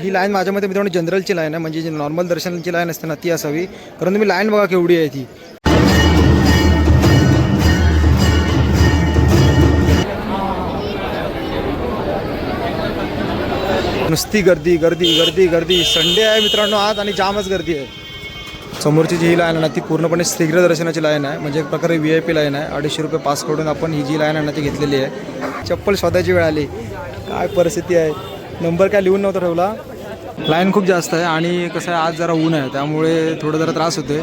ही line माझ्या मते मित्रांनो जनरलची लाईन आहे, म्हणजे जी नॉर्मल दर्शनाची लाईन असते ना ती असावी. कारण तुम्ही लाईन बघा केवढी आहे ती. नुसती गर्दी गर्दी गर्दी गर्दी. संडे आहे मित्रांनो आज आणि जामच गर्दी आहे. समोरची जी ही लाईन आहे ना ती पूर्णपणे शीघ्र दर्शनाची लाईन आहे, म्हणजे एक प्रकारे VIP लाईन आहे. 250 रुपये पास काढून आपण ही जी लाईन आहे ना ती घेतलेली आहे. चप्पल शोधायची वेळ आली, काय परिस्थिती आहे. नंबर काय लिहून नव्हता ठेवला. लाईन खूप जास्त आहे आणि कसं आहे आज जरा ऊन आहे त्यामुळे थोडं जरा त्रास होतोय.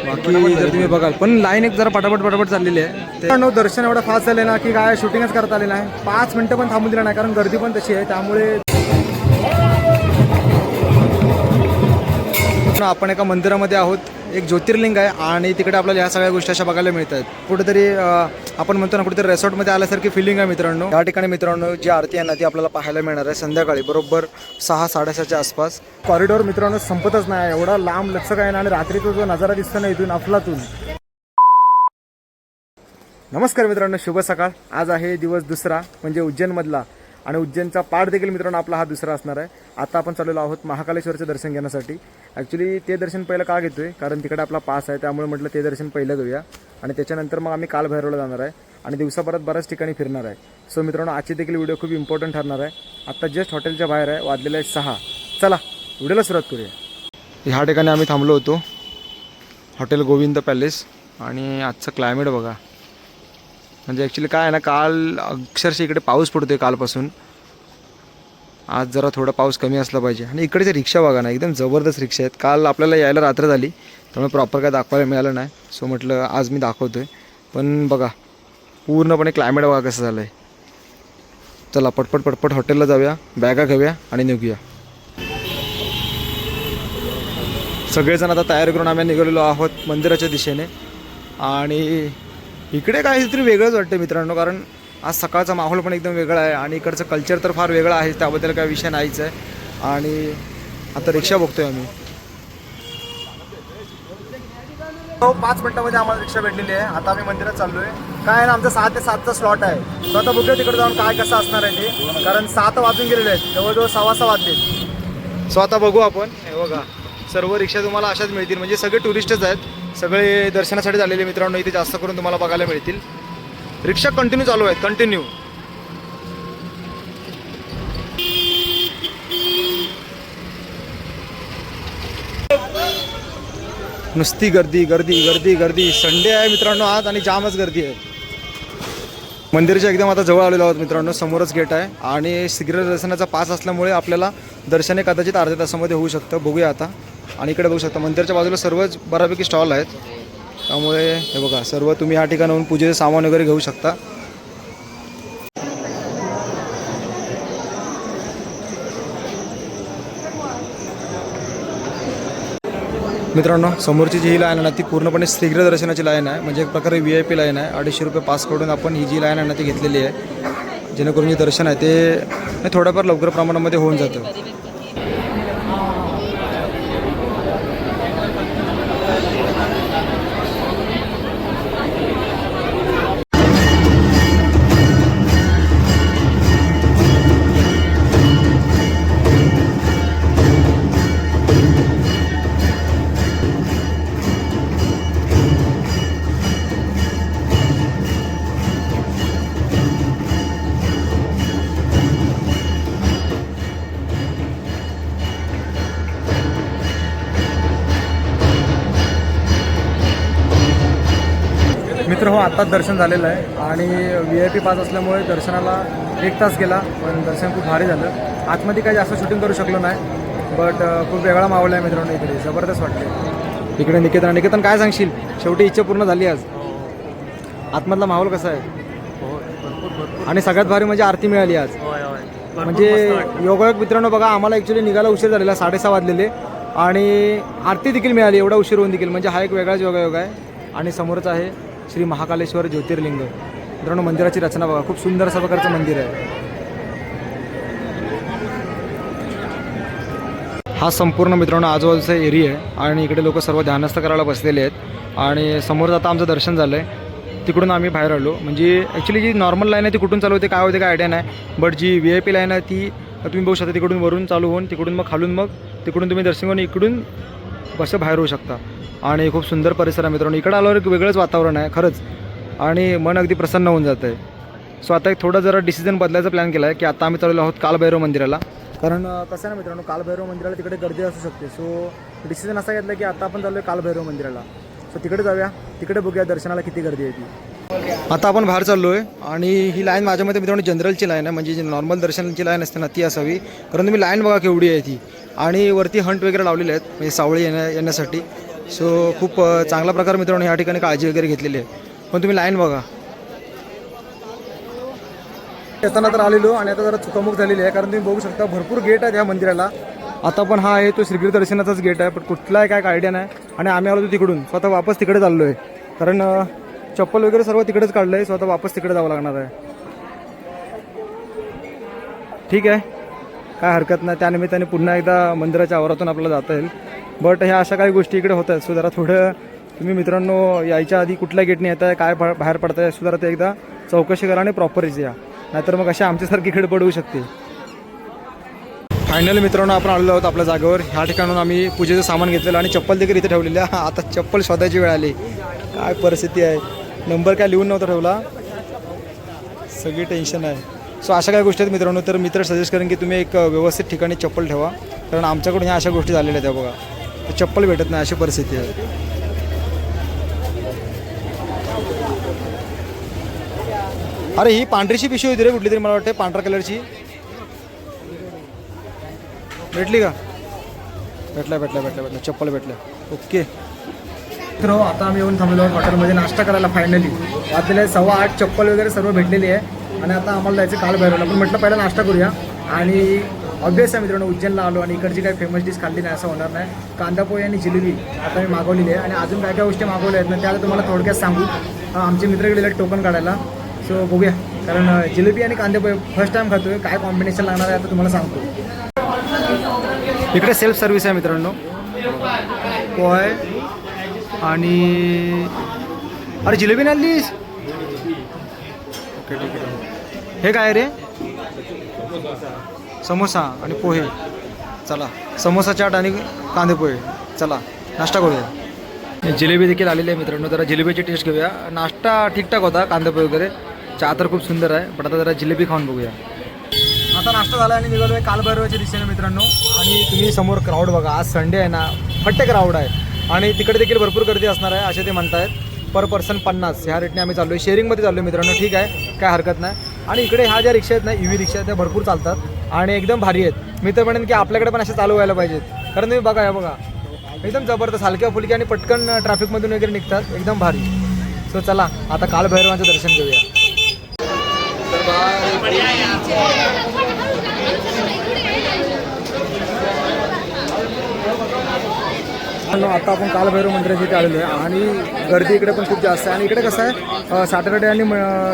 बाकी जर तुम्ही बघाल पण लाईन एक जरा पटापट चाललेली आहे. ते दर्शन एवढं फास्ट झाले ना की काय शूटिंगच करता आले नाही. 5 मिनटं पण थांबून दिलं नाही कारण गर्दी पण तशी आहे. त्यामुळे आपण एका मंदिरामध्ये आहोत. एक ज्योतिर्लिंग आहे आणि तिकडे आपल्याला ह्या सगळ्या गोष्टी अशा बघायला मिळत आहेत. कुठेतरी आपण म्हणतो ना कुठेतरी रेसॉर्टमध्ये आल्यासारखी फिलिंग आहे मित्रांनो. या ठिकाणी मित्रांनो जी आरती आहे ना ती आपल्याला पाहायला मिळणार आहे संध्याकाळी बरोबर 6-6:30च्या आसपास. कॉरिडॉर मित्रांनो संपतच नाही, एवढा लांब लक्ष काय ना. आणि रात्रीचा जो नजारा दिसतो ना इथून अफलातून. नमस्कार मित्रांनो, शुभ सकाळ. आज आहे दिवस दुसरा म्हणजे उज्जैनमधला आणि उज्जैनचा पाठ देखील मित्रांनो आपला हा दुसरा असणार आहे. आता आपण चाललेलो आहोत महाकालेश्वरचं दर्शन घेण्यासाठी. ॲक्च्युली ते दर्शन पहिलं का घेतोय कारण तिकडे आपला पास आहे त्यामुळे म्हटलं ते दर्शन पहिलं घेऊया आणि त्याच्यानंतर मग आम्ही काल भैरवला जाणार आहे आणि दिवसाभरात बऱ्याच ठिकाणी फिरणार आहे. सो मित्रांनो आजची देखील व्हिडिओ खूप इम्पॉर्टंट ठरणार आहे. आता जस्ट हॉटेलच्या बाहेर आहे, वाजलेलं आहे 6. चला व्हिडिओला सुरुवात करूया. ह्या ठिकाणी आम्ही थांबलो होतो, हॉटेल गोविंद पॅलेस. आणि आजचं क्लायमेट बघा, म्हणजे ॲक्च्युली काय आहे ना काल अक्षरशः इकडे पाऊस पडतोय कालपासून. आज जरा थोडा पाऊस कमी असला पाहिजे. आणि इकडचे रिक्षा बघा ना एकदम जबरदस्त रिक्षा आहेत. काल आपल्याला यायला रात्र झाली त्यामुळे प्रॉपर काय दाखवायला मिळालं नाही. सो म्हटलं आज मी दाखवतो आहे. पण बघा पूर्णपणे क्लायमेट बघा कसं झालं आहे. चला पटपट हॉटेलला जाऊया, बॅगा घेऊया आणि निघूया. सगळेजण आता तयारी करून आम्ही निघालेलो आहोत मंदिराच्या दिशेने. आणि इकडे काहीतरी वेगळंच वाटतं मित्रांनो, कारण आज सकाळचा माहोल पण एकदम वेगळा आहे आणि इकडचं कल्चर तर फार वेगळं आहे, त्याबद्दल काही विषय नाहीच आहे. आणि आता रिक्षा बघतोय आम्ही. 5 मिनिटामध्ये आम्हाला रिक्षा भेटलेली आहे. आता आम्ही मंदिरात चाललो आहे. काय आहे ना आमचा 6 ते 7चा स्लॉट आहे. तर आता बघूया तिकडे जाऊन काय कसं असणार आहे ते, कारण 7 वाजून गेलेले आहेत, जवळजवळ 6:15 वाजले. सो आता बघू आपण. हे बघा सर्व रिक्षा तुम्हाला अशाच मिळतील, म्हणजे सगळे टुरिस्टच आहेत, सगळे दर्शनासाठी झालेले मित्रांनो. इथे जास्त करून तुम्हाला बघायला मिळतील. रिक्षा कंटिन्यू चालू आहेत, कंटिन्यू. नुसती गर्दी गर्दी गर्दी गर्दी. संडे आहे मित्रांनो आज आणि जामच गर्दी आहे. मंदिराच्या एकदम आता जवळ आलेलो आहोत मित्रांनो. समोरच गेट आहे आणि शीघ्र दर्शनाचा पास असल्यामुळे आपल्याला दर्शन हे कदाचित अर्ध्या तासामध्ये होऊ शकतं. बघूया आता. आणि इकडे बघू शकता मंदिराच्या बाजूला सर्वच बऱ्यापैकी स्टॉल आहेत, त्यामुळे हे बघा सर्व तुम्ही या ठिकाणाहून पूजेचे सामान वगैरे घेऊ शकता. मित्रांनो समोरची जी ही लाईन आहे ना ती पूर्णपणे शीघ्र दर्शनाची लाईन आहे, म्हणजे एक प्रकारे VIP लाईन आहे. 250 रुपये पास काढून आपण ही जी लाईन आहे ना ती घेतलेली आहे, जेणेकरून जे दर्शन आहे ते थोड्याफार लवकर प्रमाणामध्ये होऊन जातं. मित्र हो आत्ताच दर्शन झालेलं आहे आणि VIP पास असल्यामुळे दर्शनाला 1 तास गेला, पण दर्शन खूप भारी झालं. आतमध्ये काही जास्त शूटिंग करू शकलो नाही, बट खूप वेगळा माहोल आहे मित्रांनो. इकडे जबरदस्त वाटते. इकडे निकेतन काय सांगशील? शेवटी इच्छा पूर्ण झाली आज. आतमधला माहोल कसा आहे? आणि सगळ्यात भारी म्हणजे आरती मिळाली आज. म्हणजे योगायोग मित्रांनो बघा, आम्हाला ॲक्च्युली निघायला उशीर झालेला, 6:30 वाजलेले आणि आरती देखील मिळाली एवढा उशीर होऊन देखील. म्हणजे हा एक वेगळाच योगायोग आहे. आणि समोरच आहे श्री महाकालेश्वर ज्योतिर्लिंग. मित्रांनो मंदिराची रचना बघा, खूप सुंदर अशा प्रकारचं मंदिर आहे. हा संपूर्ण मित्रांनो आजूबाजूचा एरिया आहे आणि इकडे लोक सर्व ध्यानस्थ करायला बसलेले आहेत. आणि समोर आता आमचं दर्शन झालं आहे, तिकडून आम्ही बाहेर आलो. म्हणजे ॲक्च्युली जी नॉर्मल लाईन आहे ती कुठून चालू होते काय होते काय आयडिया नाही, बट जी VIP लाईन आहे ती तुम्ही बघू शकता तिकडून वरून चालू होऊन तिकडून मग खालून मग तिकडून तुम्ही दर्शन घेऊन इकडून कसं बाहेर होऊ शकता. आणि खूप सुंदर परिसर आहे मित्रांनो. इकडं आल्यावर एक वेगळंच वातावरण आहे खरंच आणि मन अगदी प्रसन्न होऊन जातं आहे. सो आता एक थोडं जरा डिसिजन बदलायचा प्लॅन केला आहे की आता आम्ही चाललेलो आहोत कालभैरव मंदिराला. कारण कसं आहे ना मित्रांनो, कालभैरव मंदिराला तिकडे गर्दी असू शकते. सो डिसिजन असा घेतला की आता आपण चाललो आहे कालभैरव मंदिराला. सो तिकडे जाऊया, तिकडे बघूया दर्शनाला किती गर्दी आहे ती. आता आपण बाहेर चाललो आहे आणि ही लाईन माझ्या मते मित्रांनो जनरलची लाईन आहे, म्हणजे जी नॉर्मल दर्शनाची लाईन असते ना ती असावी. कारण तुम्ही लाईन बघा केवढी आहे ती. आणि वरती हंट वगैरे लावलेले आहेत म्हणजे सावळी येण्यासाठी. सो खूप चांगला प्रकार मित्रांनो या ठिकाणी काळजी वगैरे घेतलेली आहे. पण तुम्ही लाईन बघा. येताना तर आलेलो आणि आता जरा चुकामुक झालेली आहे कारण तुम्ही बघू शकता भरपूर गेट आहेत ह्या मंदिराला. आता पण हा आहे तो श्रीगिरी दर्शनाचाच गेट आहे, पण कुठला आहे काय आयडिया नाही. आणि आम्ही आलो तिकडून स्वतः वापस तिकडे चाललो आहे कारण चप्पल वगैरे सर्व तिकडेच काढलं आहे. स्वतः वापस तिकडे जावं लागणार आहे. ठीक आहे, काय हरकत नाही. त्यानिमित्ताने पुन्हा एकदा मंदिराच्या आवारातून आपल्याला जाता येईल. बट ह्या अशा काही गोष्टी इकडे होत आहेत. सो जरा थोडं तुम्ही मित्रांनो यायच्या आधी कुठल्या गेटने येत आहे काय बाहेर पडताय सो जरा ते एकदा चौकशी करा आणि प्रॉपरच या, नाहीतर मग अशा आमच्यासारखी गडबड होऊ शकते. फायनली मित्रांनो आपण आलेलो आहोत आपल्या जागेवर. ह्या ठिकाणून आम्ही पूजेचं सामान घेतलेलं आणि चप्पल देखील इथे ठेवलेली आहे. आता चप्पल शोधायची वेळ आली. काय परिस्थिती आहे, नंबर काय लिहून नव्हता ठेवला, सगळी टेन्शन आहे. सो अशा काही गोष्टी आहेत मित्रांनो. तर मित्र सजेस्ट करेन की तुम्ही एक व्यवस्थित ठिकाणी चप्पल ठेवा, कारण आमच्याकडून ह्या अशा गोष्टी झालेल्या आहेत. बघा तर चप्पल भेटत नाही अशी परिस्थिती आहे. अरे ही पांढरीची पिशवी होती रे कुठली तरी, मला वाटते पांढऱ्या कलरची. भेटली का? भेटल्या चप्पल भेटल्या. ओके तर आता आम्ही येऊन थांबलो आहोत हॉटेलमध्ये नाश्ता करायला. फायनली वाजलेले आहे 8:15. चप्पल वगैरे सर्व भेटलेली आहे आणि आता आम्हाला जायचं कालभैरवला. पण म्हटलं पहिला नाश्ता करूया. आणि ऑब्वियस आहे मित्रांनो उज्जैनला आलो आणि इकडची काही फेमस डिश खाल्ली नाही असं होणार नाही. कांदा पोहे आणि जिलेबी आता मी मागवलेली आहे आणि अजून काय काय गोष्टी मागवल्या आहेत ना त्या आता तुम्हाला थोडक्यात सांगू. आमचे मित्र गेलेले आहेत टोकन काढायला. सो बघूया, कारण जिलेबी आणि कांदे पोहे फर्स्ट टाईम खातोय. काय कॉम्बिनेशन लागणार आहे आता तुम्हाला सांगतो. इकडे सेल्फ सर्व्हिस आहे मित्रांनो. पोहे आणि अरे जिलेबी नाही आणलीस? ओके ठीक आहे. हे काय रे? समोसा आणि पोहे. चला समोसा चाट आणि कांदे पोहे. चला नाश्ता करूया. जिलेबी देखील आलेली आहे मित्रांनो. जरा जिलेबीची टेस्ट घेऊया. नाश्ता ठीकठाक होता, कांदे पोहे वगैरे. चहा तर खूप सुंदर आहे, पण आता जरा जिलेबी खाऊन बघूया. आता नाश्ता झाला आणि निघालो आहे कालभैरवाच्या दिशेने मित्रांनो. आणि तुम्ही समोर क्राऊड बघा, आज संडे आहे ना, फट्टे क्राऊड आहे आणि तिकडे देखील भरपूर गर्दी असणार आहे असे ते म्हणतायत. पर पर्सन 50 ह्या रेटने आम्ही चाललो आहे. शेअरिंगमध्ये चाललो आहे मित्रांनो. ठीक आहे, काय हरकत नाही. आणि इकडे ह्या ज्या रिक्षा आहेत ना, EV रिक्षा आहेत त्या भरपूर चालतात आणि एकदम भारी आहेत. मी तर म्हणेन की आपल्याकडे पण असे चालू व्हायला पाहिजेत, कारण तुम्ही बघा बघा एकदम जबरदस्त हलक्या फुलक्या आणि पटकन ट्रॅफिकमधून वगैरे निघतात, एकदम भारी. सो चला आता कालभैरवांचं दर्शन घेऊया. आता आपण कालभैरव मंदिराच्या इथे आलेलो आहे आणि गर्दी इकडे पण खूप जास्त आहे. आणि इकडे कसं आहे सॅटर्डे आणि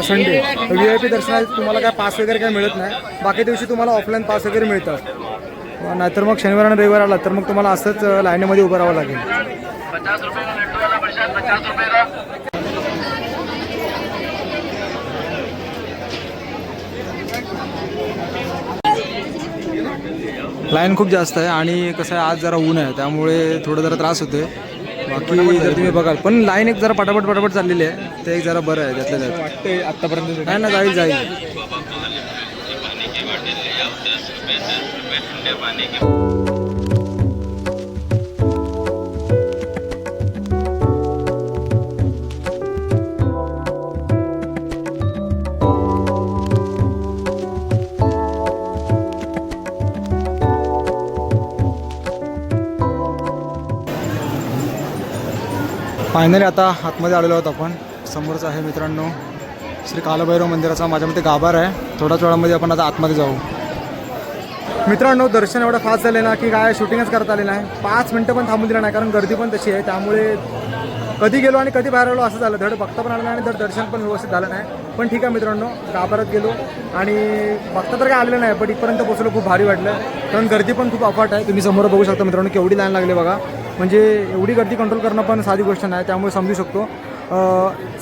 संडे VIP दर्शनाला तुम्हाला काय पास वगैरे काय मिळत नाही. बाकी दिवशी तुम्हाला ऑफलाईन पास वगैरे मिळतात. नाहीतर मग शनिवार आणि रविवार आला तर मग तुम्हाला असंच लाईनीमध्ये उभं राहावं लागेल. लाईन खूप जास्त आहे आणि कसं आहे आज जरा ऊन आहे त्यामुळे थोडं जरा त्रास होतोय. बाकी जर तुम्ही बघाल पण लाईन एक जरा पटापट चाललेली आहे, ते एक जरा बरं आहे त्यातल्या त्यात. वाटतंय आत्तापर्यंत नाही ना, जाईल. फायनली आता आतमध्ये आलेलो आहोत आपण. समोरच आहे मित्रांनो श्री कालभैरव मंदिराचा माझ्या मते गाभार आहे. थोड्याच वेळामध्ये आपण आता आतमध्ये जाऊ. मित्रांनो दर्शन एवढं फास्ट झालं ना की काय शूटिंगच करता आले नाही. 5 मिनटं पण थांबून दिलं नाही, कारण गर्दी पण तशी आहे. त्यामुळे कधी गेलो आणि कधी बाहेर आलो असं झालं. धड बघता पण आलं नाही आणि धड दर्शन पण व्यवस्थित झालं नाही. पण ठीक आहे मित्रांनो, गाभारात गेलो आणि बघता तर काय आलेलं नाही, पण इथपर्यंत पोहोचलो. खूप भारी वाटलं, कारण गर्दी पण खूप अफाट आहे. तुम्ही समोर बघू शकता मित्रांनो केवढी लाईन लागली बघा. म्हणजे एवढी गर्दी कंट्रोल करणं पण साधी गोष्ट नाही, त्यामुळे समजू शकतो.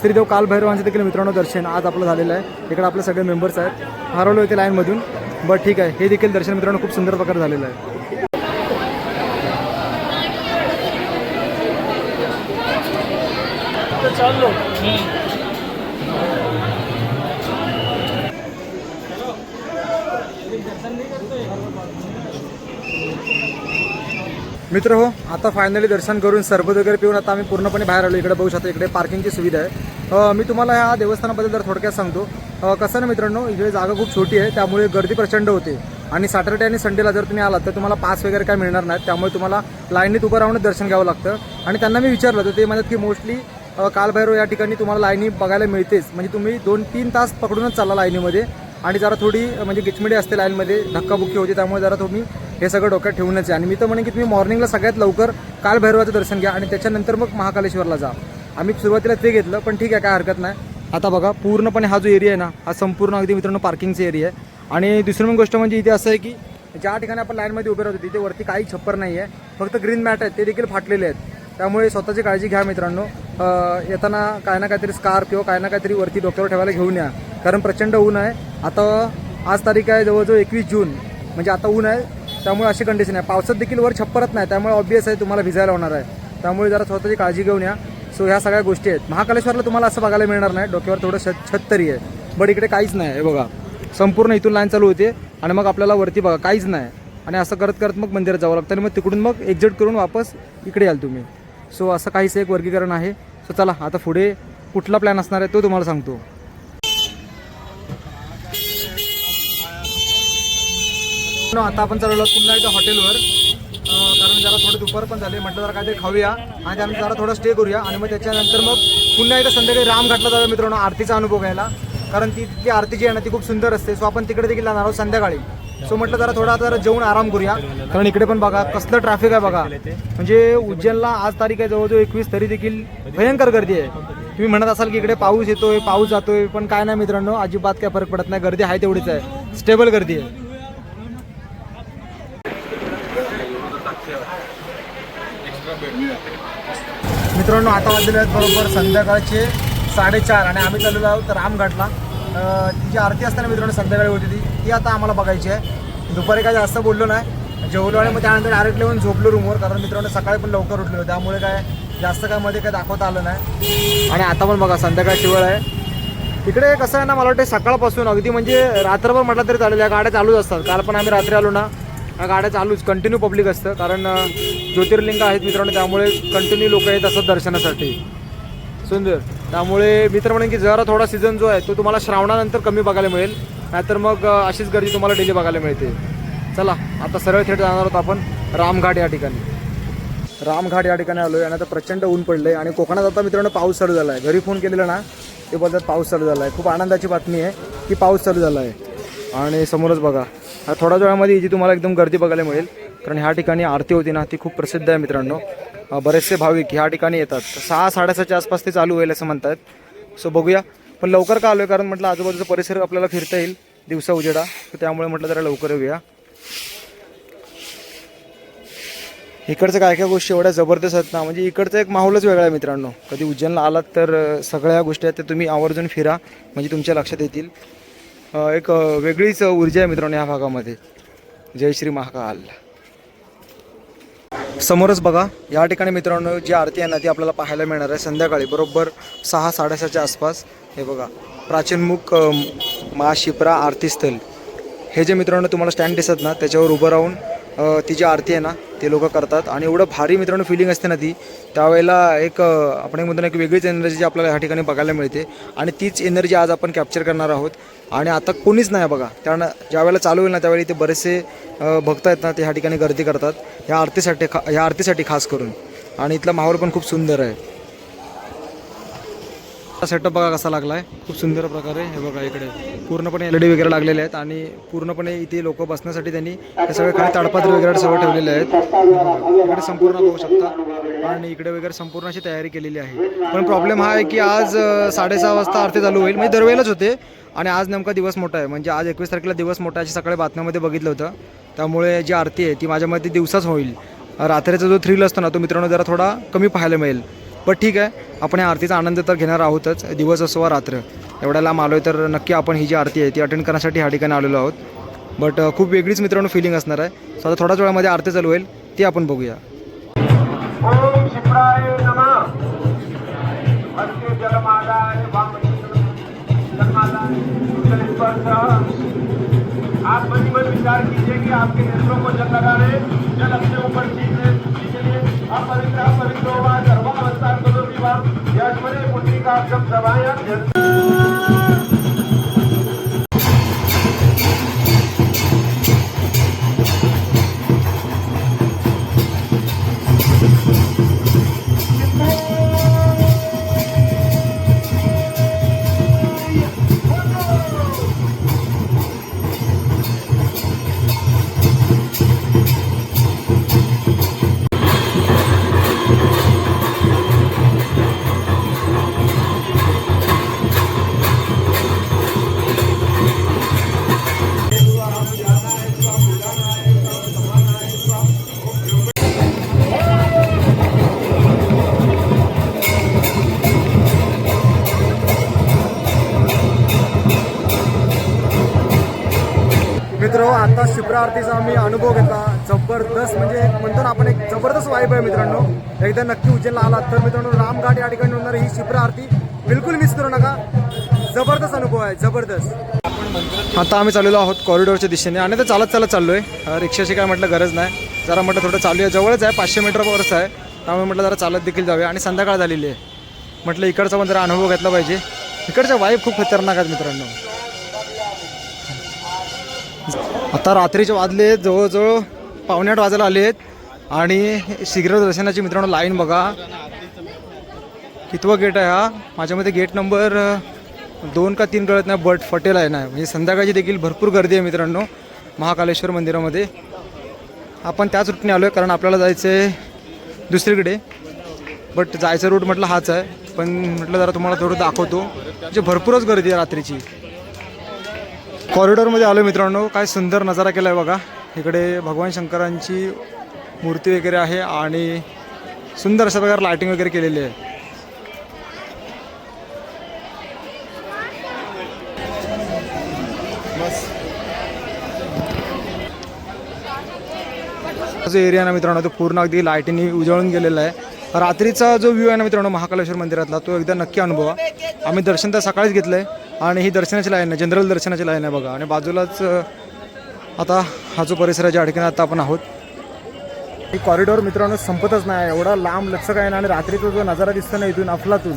श्रीदेव कालभैरवांचं देखील मित्रांनो दर्शन आज आपलं झालेलं आहे. इकडे आपले सगळे मेंबर्स आहेत. हरवलो होते लाईनमधून, बरं ठीक आहे, हे देखील दर्शन मित्रांनो खूप सुंदर प्रकारे झालेलं आहे. चाललो मित्र हो, आता फायनली दर्शन करून सरबत वगैरे पिऊन आता आम्ही पूर्णपणे बाहेर आलो. इकडे बघू शकता, इकडे पार्किंगची सुविधा आहे. मी तुम्हाला ह्या देवस्थानाबद्दल जर थोडक्यात सांगतो. कसं ना मित्रांनो, इथे जागा खूप छोटी आहे, त्यामुळे गर्दी प्रचंड होते. आणि सॅटर्डे आणि संडेला जर तुम्ही आलात तर तुम्हाला पास वगैरे काय मिळणार नाहीत, त्यामुळे तुम्हाला लाईनीत उभं राहूनच दर्शन घ्यावं लागतं. आणि त्यांना मी विचारलं तर ते म्हणतात की मोस्टली कालभैरव या ठिकाणी तुम्हाला लाईनी बघायला मिळतेच, म्हणजे तुम्ही 2-3 तास पकडूनच चालला लाईनीमध्ये. आणि जरा थोडी म्हणजे गिचमिडी असते लाईनमध्ये, धक्काबुक्की होते, त्यामुळे जरा तुम्ही हे सगळं डोक्यात ठेवूनच आहे. आणि मी तर म्हणेन की तुम्ही मॉर्निंगला सगळ्यात लवकर कालभैरवाचं दर्शन घ्या आणि त्याच्यानंतर मग महाकालेश्वरला जा. आम्ही सुरुवातीला ते घेतलं, पण ठीक आहे, काय हरकत नाही. आता बघा पूर्णपणे हा जो एरिया आहे ना, हा संपूर्ण अगदी मित्रांनो पार्किंगचा एरिया आहे. आणि दुसरी मग गोष्ट म्हणजे इथे असं आहे की ज्या ठिकाणी आपण लाईनमध्ये उभे राहतो तिथे वरती काही छप्पर नाही आहे, फक्त ग्रीन मॅट आहेत, ते देखील फाटलेले आहेत. त्यामुळे स्वतःची काळजी घ्या मित्रांनो. येताना काय ना काहीतरी स्कार्फ किंवा काय ना काहीतरी वरती डोक्यावर ठेवायला घेऊन या, कारण प्रचंड ऊन आहे. आता आज तारीख आहे जवळजवळ 21 जून, म्हणजे आता ऊन आहे, त्यामुळे अशी कंडिशन आहे. पावसात देखील वर छप्परच नाही, त्यामुळे ऑब्वियस आहे तुम्हाला भिजायला होणार आहे. त्यामुळे जरा स्वतःची काळजी घेऊन या. सो ह्या सगळ्या गोष्टी आहेत. महाकालेश्वरला तुम्हाला असं बघायला मिळणार नाही, डोक्यावर थोडं छत तरी आहे, बट इकडे काहीच नाही. हे बघा, संपूर्ण इथून लाईन चालू होते आणि मग आपल्याला वरती बघा काहीच नाही. आणि असं करत करत मग मंदिरात जावं लागतं आणि मग तिकडून मग एक्झिट करून वापस इकडे याल तुम्ही. सो असं काहीच एक वर्गीकरण आहे. सो चला आता पुढे कुठला प्लॅन असणार आहे तो तुम्हाला सांगतो. आता आपण चालवलो पुन्हा एकदा हॉटेलवर, कारण जरा थोडं दुपार पण झाले, म्हटलं जरा काहीतरी खाऊया आणि त्यानंतर जरा थोडं स्टे करूया. आणि मग त्याच्यानंतर मग पुन्हा एकदा संध्याकाळी रामघाटला जाऊया मित्रांनो, आरतीचा अनुभव घ्यायला. कारण ती आरती जी आहे ना ती खूप सुंदर असते. सो आपण तिकडे देखील जाणार आहोत संध्याकाळी. सो म्हटलं जरा जेवून आराम करूया, कारण इकडे पण बघा कसलं ट्रॅफिक आहे बघा. म्हणजे उज्जैनला आज तारीख आहे जवळजवळ 21, तरी देखील भयंकर गर्दी आहे. तुम्ही म्हणत असाल की इकडे पाऊस येतोय, पाऊस जातोय, पण काय नाही मित्रांनो, अजिबात काय फरक पडत नाही. गर्दी आहे तेवढीच आहे, स्टेबल गर्दी आहे. मित्रांनो आता वाजलेले आहेत बरोबर संध्याकाळचे 4:30 आणि आम्ही चाललेलो आहोत रामघाटला. ती जी आरती असताना मित्रांनो संध्याकाळी होती ती आता आम्हाला बघायची आहे. दुपारी काय जास्त बोललो नाही, जेवलो आणि मग त्यानंतर डायरेक्ट येऊन झोपलो रूमवर, कारण मित्रांनो सकाळी पण लवकर उठलो, त्यामुळे काय जास्त काय मध्ये काय दाखवता आलं नाही. आणि आता पण बघा संध्याकाळची वेळ आहे. इकडे कसं आहे ना, मला वाटतं सकाळपासून अगदी म्हणजे रात्रभर म्हटलं तरी चालेल, या गाड्या चालूच असतात. काल पण आम्ही रात्री आलो ना, या गाड्या चालूच कंटिन्यू पब्लिक असतं, कारण ज्योतिर्लिंग आहेत मित्रांनो, त्यामुळे कंटिन्यू लोक येत असतात दर्शनासाठी. सुंदर. त्यामुळे मित्र म्हणेन की जरा थोडा सीझन जो आहे तो तुम्हाला श्रावणानंतर कमी बघायला मिळेल, नाहीतर मग अशीच गर्दी तुम्हाला डेली बघायला मिळते. चला आता सरळ थेट जाणार आहोत आपण रामघाट या ठिकाणी. रामघाट या ठिकाणी आलो आहे आणि आता प्रचंड ऊन पडलं आहे आणि कोकणात आता मित्रांनो पाऊस चालू झाला आहे. घरी फोन केलेला ना, ते बोलतात पाऊस चालू झाला आहे. खूप आनंदाची बातमी आहे की पाऊस चालू झाला आहे. आणि समोरच बघा थोड्या वेळामध्ये इथे तुम्हाला एकदम गर्दी बघायला मिळेल, कारण ह्या ठिकाणी आरती होती ना ती खूप प्रसिद्ध आहे मित्रांनो. बरेचसे भाविक ह्या ठिकाणी येतात. 6-6:30च्या आसपास ते चालू होईल असं म्हणतात. सो बघूया, पण लवकर का आलो आहे कारण म्हटलं आजूबाजूचा परिसर आपल्याला फिरता येईल दिवसा उजेडा, तर त्यामुळे म्हटलं जरा लवकर येऊया. इकडचं काय काय गोष्टी एवढ्या जबरदस्त आहेत ना, म्हणजे इकडचं एक माहोलच वेगळा आहे मित्रांनो. कधी उज्जैनला आलात तर सगळ्या गोष्टी आहेत त्या तुम्ही आवर्जून फिरा, म्हणजे तुमच्या लक्षात येतील. एक वेगळीच ऊर्जा आहे मित्रांनो ह्या भागामध्ये. जय श्री महाकाल. समोरच बघा या ठिकाणी मित्रांनो जी आरती आहे ना ती आपल्याला पाहायला मिळणार आहे संध्याकाळी बरोबर 6-6:30च्या आसपास. हे बघा प्राचीनमुख महाशिप्रा आरती स्थल, हे जे मित्रांनो तुम्हाला स्टँड दिसत ना त्याच्यावर उभं राहून ती जी आरती आहे ना ते लोक करतात. आणि एवढं भारी मित्रांनो फिलिंग असते ना ती, त्यावेळेला एक आपण एक म्हणतो ना एक वेगळीच एनर्जी आपल्याला ह्या ठिकाणी बघायला मिळते. आणि तीच एनर्जी आज आपण कॅप्चर करणार आहोत. आणि आता कोणीच नाही बघा, त्यानं ज्यावेळेला चालू होईल ना त्यावेळी ते बरेचसे भक्त आहेत ना ते ह्या ठिकाणी गर्दी करतात ह्या आरतीसाठी खास करून. आणि इथला माहोल पण खूप सुंदर आहे. सेटअप बघा कसा लागला आहे, खूप सुंदर प्रकारे. हे बघा इकडे पूर्णपणे LED वगैरे लागलेले आहेत आणि पूर्णपणे इथे लोक बसण्यासाठी त्यांनी हे सगळे खाली ताडपत्र वगैरे सगळं ठेवलेले आहेत. इकडे संपूर्ण बघू शकता आणि इकडे वगैरे संपूर्ण अशी तयारी केलेली आहे. पण प्रॉब्लेम हा आहे की आज 6:30 वाजता आरती चालू होईल, म्हणजे दरवेळेलाच होते आणि आज नेमका दिवस मोठा आहे, म्हणजे आज 21 तारखेला दिवस मोठा आहे, सकाळी बातम्यामध्ये बघितलं होतं. त्यामुळे जी आरती आहे ती माझ्या मते दिवसाच होईल. रात्रीचा जो थ्रिल असतो ना तो मित्रांनो जरा थोडा कमी पाहायला मिळेल. पण ठीक आहे, आपण या आरतीचा आनंद तर घेणार आहोतच, दिवस असो वा रात्र. एवढ्या लांब आलो आहे तर नक्की आपण ही जी आरती आहे ती अटेंड करण्यासाठी ह्या ठिकाणी आलेलो आहोत. बट खूप वेगळीच मित्रांनो फिलिंग असणार आहे. सो आता थोड्याच वेळामध्ये आरती चालू होईल, ती आपण बघूया. ओम शिप्राय नमः. हस्ते जलमालाय जलमाला आप मन में विचार कीजिए कि आपके नेत्रों को जल लगा रहे, जल अपने ऊपर कीजिए. अपवित्र होगा गर्भावस्था करो विवाह यशमने पुत्री का शब्द दबाया. मित्र आता शिप्रा आरतीचा आम्ही अनुभव घेतला. जबरदस्त म्हणजे म्हणतो ना आपण, एक जबरदस्त वाईब आहे मित्रांनो. एकदा नक्की उज्जैनला आलात तर मित्रांनो रामघाट या ठिकाणी होणार ही शिप्रा आरती बिलकुल मिस करू नका. जबरदस्त अनुभव आहे, जबरदस्त. आता आम्ही चाललेलो आहोत कॉरिडॉरच्या दिशेने आणि आता चालत चाललोय. रिक्षाची काय म्हटलं गरज नाही, जरा म्हटलं थोडं चालू आहे, जवळच आहे, 500 मीटरवरच आहे. त्यामुळे म्हटलं जरा चालत देखील जाऊया. आणि संध्याकाळ झालेली आहे, म्हटलं इकडचा पण जरा अनुभव घेतला पाहिजे. इकडच्या वाईब खूप खतरनाक आहेत मित्रांनो. आता रात्रीचे वाजले जवळजवळ 7:45 वाजायला आले आहेत आणि शीघ्र दर्शनाची मित्रांनो लाईन बघा. कितवा गेट आहे हा? माझ्यामध्ये गेट नंबर 2 का 3 कळत नाही, बट फटेल आहे ना. म्हणजे संध्याकाळची देखील भरपूर गर्दी आहे मित्रांनो महाकालेश्वर मंदिरामध्ये. आपण त्याच रूटने आलो आहे कारण आपल्याला जायचं आहे दुसरीकडे, बट जायचं रूट म्हटलं हाच आहे. पण म्हटलं जरा तुम्हाला थोडं दाखवतो, म्हणजे भरपूरच गर्दी आहे रात्रीची. कॉरिडॉरमध्ये आलो मित्रांनो, काय सुंदर नजारा केला आहे बघा. इकडे भगवान शंकरांची मूर्ती वगैरे आहे आणि सुंदर अशा प्रकारे लायटिंग वगैरे केलेली आहे. जो एरिया ना मित्रांनो तो पूर्ण अगदी लाईटीने उजळून गेलेला आहे. रात्रीचा जो व्ह्यू आहे ना मित्रांनो महाकालेश्वर मंदिरातला, तो एकदा नक्की अनुभवा. आम्ही दर्शन तर सकाळीच घेतलं आहे आणि ही दर्शनाची लाईन आहे, जनरल दर्शनाची लाईन आहे बघा. आणि बाजूलाच आता हा जो परिसर आहे ज्या ठिकाणी आता आपण आहोत, ही कॉरिडॉर मित्रांनो संपतच नाही, एवढा लांब लचक आहे ना. आणि रात्रीचा जो नजारा दिसतो ना इथून अफलातून,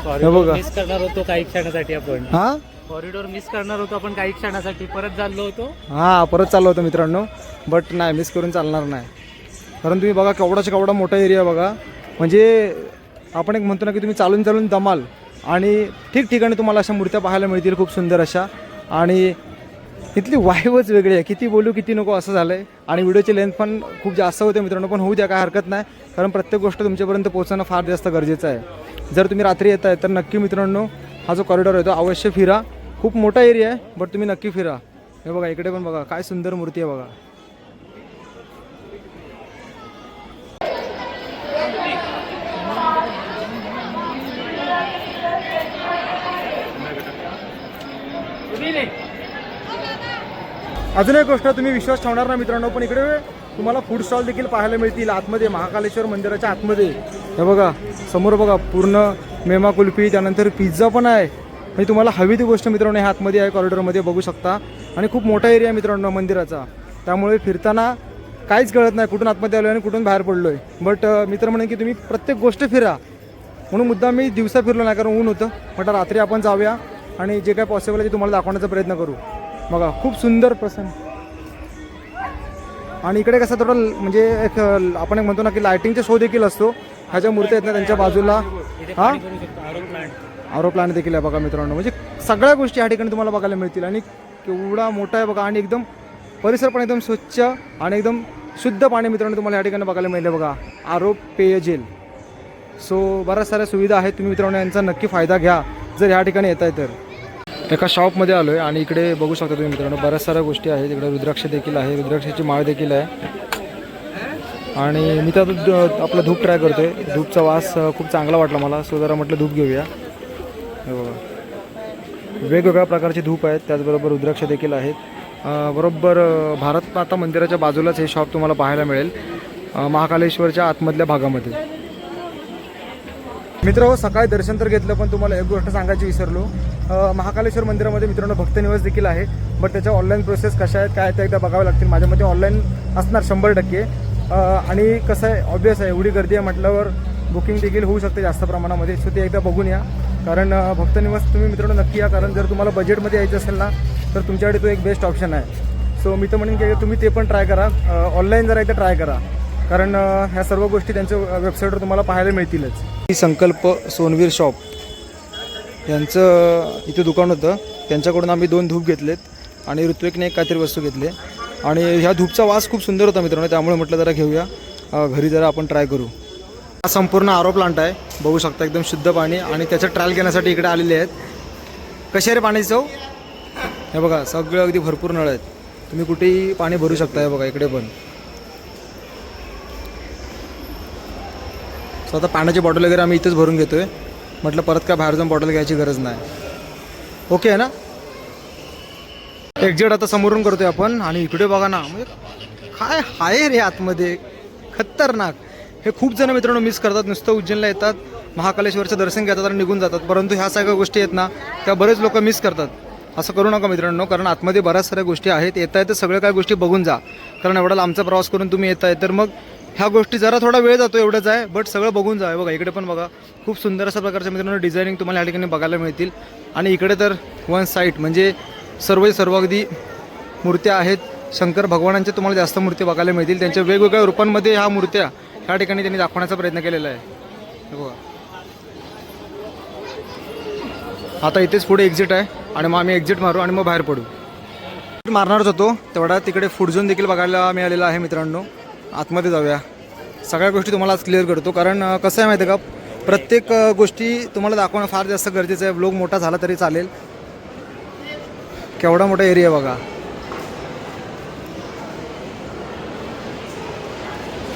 कॉरिडॉर मिस करणार होतो काही क्षणासाठी आपण. हा कॉरिडॉर मिस करणार होतो आपण काही क्षणासाठी, परत चाललो होतो. हां परत चाललो होतो मित्रांनो, बट नाही मिस करून चालणार नाही. कारण तुम्ही बघा केवढाचा केवढा मोठा एरिया बघा. म्हणजे आपण एक म्हणतो ना की तुम्ही चालून चालून दमाल आणि ठिकठिकाणी तुम्हाला अशा मूर्त्या पाहायला मिळतील खूप सुंदर अशा. आणि इथली वाईबच वेगळी आहे, किती बोलू किती नको असं झालं आहे. आणि व्हिडिओची लेंथ पण खूप जास्त होते मित्रांनो, पण होऊ द्या काय हरकत नाही, कारण प्रत्येक गोष्ट तुमच्यापर्यंत पोहोचणं फार जास्त गरजेचं आहे. जर तुम्ही रात्री येत आहे तर नक्की मित्रांनो हा जो कॉरिडॉर आहे तो अवश्य फिरा. खूप मोठा एरिया आहे, बट तुम्ही नक्की फिरा. हे बघा इकडे पण बघा काय सुंदर मूर्ती आहे बघा. अजून एक गोष्ट तुम्ही विश्वास ठेवणार ना मित्रांनो, पण इकडे तुम्हाला फूड स्टॉल देखील पाहायला मिळतील आतमध्ये, महाकालेश्वर मंदिराच्या आतमध्ये. हे बघा समोर बघा पूर्ण मेमा कुल्फी, त्यानंतर पिझ्झा पण आहे. म्हणजे तुम्हाला हवी ती गोष्ट मित्रांनो ह्या आतमध्ये आहे, कॉरिडॉरमध्ये बघू शकता. आणि खूप मोठा एरिया आहे मित्रांनो मंदिराचा, त्यामुळे फिरताना काहीच कळत नाही कुठून आतमध्ये आलो आहे आणि कुठून बाहेर पडलो आहे. बट मित्र म्हणेन की तुम्ही प्रत्येक गोष्ट फिरा, म्हणून मुद्दा मी दिवसा फिरलो नाही कारण ऊन होतं. म्हटलं रात्री आपण जाऊया आणि जे काय पॉसिबल आहे ते तुम्हाला दाखवण्याचा प्रयत्न करू. बघा खूप सुंदर प्रसन्न. आणि इकडे कसं थोडं म्हणजे एक आपण एक म्हणतो ना की लायटिंगचा शो देखील असतो. ह्या ज्या मूर्त्या आहेत ना त्यांच्या बाजूला हां आरो प्लांट देखील आहे बघा मित्रांनो. म्हणजे सगळ्या गोष्टी या ठिकाणी तुम्हाला बघायला मिळतील. आणि केवढा मोठा आहे बघा, आणि एकदम परिसर पण एकदम स्वच्छ आणि एकदम शुद्ध पाणी मित्रांनो तुम्हाला या ठिकाणी बघायला मिळेल बघा. आरो पेयजल. सो बऱ्याच साऱ्या सुविधा आहेत, तुम्ही मित्रांनो यांचा नक्की फायदा घ्या जर ह्या ठिकाणी येत आहे तर. एका शॉपमध्ये आलो आहे आणि इकडे बघू शकता तुम्ही मित्रांनो बऱ्याच साऱ्या गोष्टी आहेत. इकडे रुद्राक्ष देखील आहे, रुद्राक्षाची माळ देखील आहे. आणि मी तर आपला धूप ट्राय करतो आहे. धूपचा वास खूप चांगला वाटला मला, सो जरा म्हटलं धूप घेऊया. हे बघा वेगवेगळ्या प्रकारचे धूप आहेत, त्याचबरोबर रुद्राक्ष देखील आहेत. बरोबर भारत माता मंदिराच्या बाजूलाच हे शॉप तुम्हाला पाहायला मिळेल, महाकालेश्वरच्या आतमधल्या भागामध्ये. मित्र सकाळी दर्शन तर घेतलं, पण तुम्हाला एक गोष्ट सांगायची विसरलो. महाकालेश्वर मंदिरामध्ये मित्रांनो भक्त निवास देखील आहे, बट त्याच्या ऑनलाईन प्रोसेस कशा आहेत काय त्या एकदा बघावं लागतील. माझ्या मते ऑनलाईन असणार 100%. आणि कसं आहे, ऑब्वियस आहे, एवढी गर्दी आहे म्हटल्यावर बुकिंग देखील होऊ शकते जास्त प्रमाणामध्ये. सो ते एकदा बघून या, कारण भक्त निवास तुम्ही मित्रांनो नक्की या, कारण जर तुम्हाला बजेटमध्ये यायचं असेल ना तर तुमच्याकडे तो एक बेस्ट ऑप्शन आहे. सो मी तर म्हणेन की तुम्ही ते पण ट्राय करा, ऑनलाईन जरा एकदा ट्राय करा, कारण ह्या सर्व गोष्टी त्यांच्या वेबसाईटवर तुम्हाला पाहायला मिळतीलच. ही संकल्प सोनवीर शॉप यांचं इथे दुकान होतं, त्यांच्याकडून आम्ही 2 धूप घेतलेत आणि ऋत्विकने एक काहीतरी वस्तू घेतली. आणि ह्या धूपचा वास खूप सुंदर होता मित्रांनो, त्यामुळे म्हटलं जरा घेऊया, घरी जरा आपण ट्राय करू. हा संपूर्ण आरो प्लांट आहे, बघू शकता एकदम शुद्ध पाणी, आणि त्याचं ट्रायल घेण्यासाठी इकडे आलेले आहेत. कशी आहे रे पाण्याची चव? हे बघा सगळं अगदी भरपूर नळ आहेत, तुम्ही कुठेही पाणी भरू शकता. हे बघा इकडे पण. सो आता पाण्याची बॉटल वगैरे आम्ही इथेच भरून घेतोय, म्हटलं परत काय बाहेर जाऊन बॉटल घ्यायची गरज नाही. ओके आहे ना. एक्झिट आता समोरून करतोय आपण, आणि इकडे बघा ना, म्हणजे काय आहे रे आतमध्ये, खतरनाक. हे खूप जण मित्रांनो मिस करतात, नुसतं उज्जैनला येतात, महाकालेश्वरचं दर्शन घेतात आणि निघून जातात, परंतु ह्या सगळ्या गोष्टी आहेत ना त्या बरेच लोक मिस करतात. असं करू नका मित्रांनो, कारण आतमध्ये बऱ्याच साऱ्या गोष्टी आहेत. येता येतं सगळ्या काय गोष्टी बघून जा, कारण एवढा लांबचा प्रवास करून तुम्ही येताय तर मग ह्या गोष्टी जरा थोडा वेळ जातो एवढंच आहे, बट सगळं बघून जा. बघा इकडे पण बघा, खूप सुंदर अशा प्रकारच्या मित्रांनो डिझायनिंग तुम्हाला या ठिकाणी बघायला मिळतील. आणि इकडे तर वन साईट म्हणजे सर्व अगदी मूर्त्या आहेत. शंकर भगवानांच्या तुम्हाला जास्त मूर्ती बघायला मिळतील, त्यांच्या वेगवेगळ्या रूपांमध्ये ह्या मूर्त्या ह्या ठिकाणी त्यांनी दाखवण्याचा प्रयत्न केलेला आहे. बघा आता इथेच पुढे एक्झिट आहे, आणि मग आम्ही एक्झिट मारू आणि मग बाहेर पडू. मारणारच होतो तेवढा, तिकडे फूड झोन देखील बघायला मिळालेला आहे मित्रांनो. आतमध्ये जाऊया, सगळ्या गोष्टी तुम्हाला आज क्लिअर करतो, कारण कसं आहे माहिती आहे का, प्रत्येक गोष्टी तुम्हाला दाखवणं फार जास्त गरजेचं आहे. व्लॉग मोठा झाला तरी चालेल. केवढा मोठा एरिया बघा.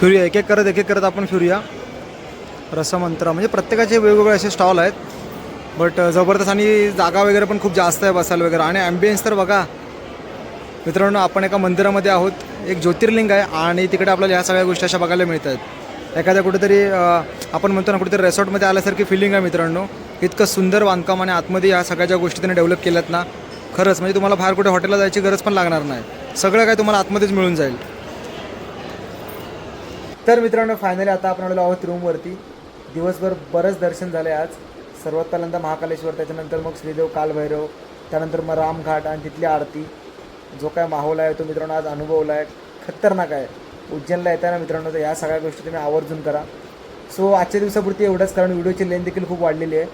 फिरूया एक एक करत आपण फिरूया. रसमंत्र म्हणजे प्रत्येकाचे वेगवेगळे असे स्टॉल आहेत, बट जबरदस्त, आणि जागा वगैरे पण खूप जास्त आहे बसायला वगैरे. आणि ॲम्बियन्स तर बघा मित्रांनो, आपण एका मंदिरामध्ये आहोत, एक ज्योतिर्लिंग आहे, आणि तिकडे आपल्याला ह्या सगळ्या गोष्टी अशा बघायला मिळतात. एखाद्या कुठेतरी आपण म्हणतो ना कुठेतरी रेसॉर्टमध्ये आल्यासारखी फिलिंग आहे मित्रांनो. इतकं सुंदर बांधकाम, आणि आतमध्ये ह्या सगळ्या ज्या गोष्टी त्यांनी डेव्हलप केल्यात ना, खरंच म्हणजे तुम्हाला बाहेर कुठे हॉटेलला जायची गरज पण लागणार नाही, सगळं काय तुम्हाला आतमध्येच मिळून जाईल. तर मित्रांनो फायनली आता आपण आलेलो आहोत रूमवरती. दिवसभर बरंच दर्शन झालं आहे आज. सर्वात पहिल्यांदा महाकालेश्वर, त्याच्यानंतर मग श्रीदेव कालभैरव, त्यानंतर मग रामघाट आणि तिथली आरती. जो काय माहोल आहे तो मित्रांनो आज अनुभवला आहे, खतरनाक आहे. उज्जैनला येताना मित्रांनो तर या सगळ्या गोष्टी तुम्ही आवर्जून करा. सो आजच्या दिवसापुरती एवढंच, कारण व्हिडिओची लेंथ देखील खूप वाढलेली आहे.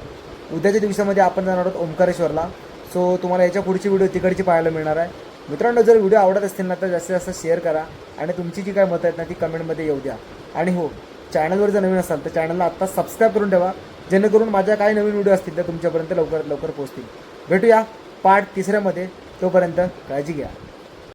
उद्याच्या दिवसामध्ये आपण जाणार आहोत ओंकारेश्वरला. सो तुम्हाला याच्या पुढची व्हिडिओ तिकडची पाहायला मिळणार आहे. मित्रांनो जर व्हिडिओ आवडत असतील ना तर जास्तीत जास्त शेअर करा, आणि तुमची जी काय मतं आहेत ना ती कमेंटमध्ये येऊ द्या. आणि हो, चॅनलवर जर नवीन असाल तर चॅनलला आत्ता सबस्क्राईब करून ठेवा, जेणेकरून माझ्या काही नवीन व्हिडिओ असतील त्या तुमच्यापर्यंत लवकरात लवकर पोहोचतील. भेटूया पार्ट 3 मध्ये, तोपर्यंत काळजी घ्या.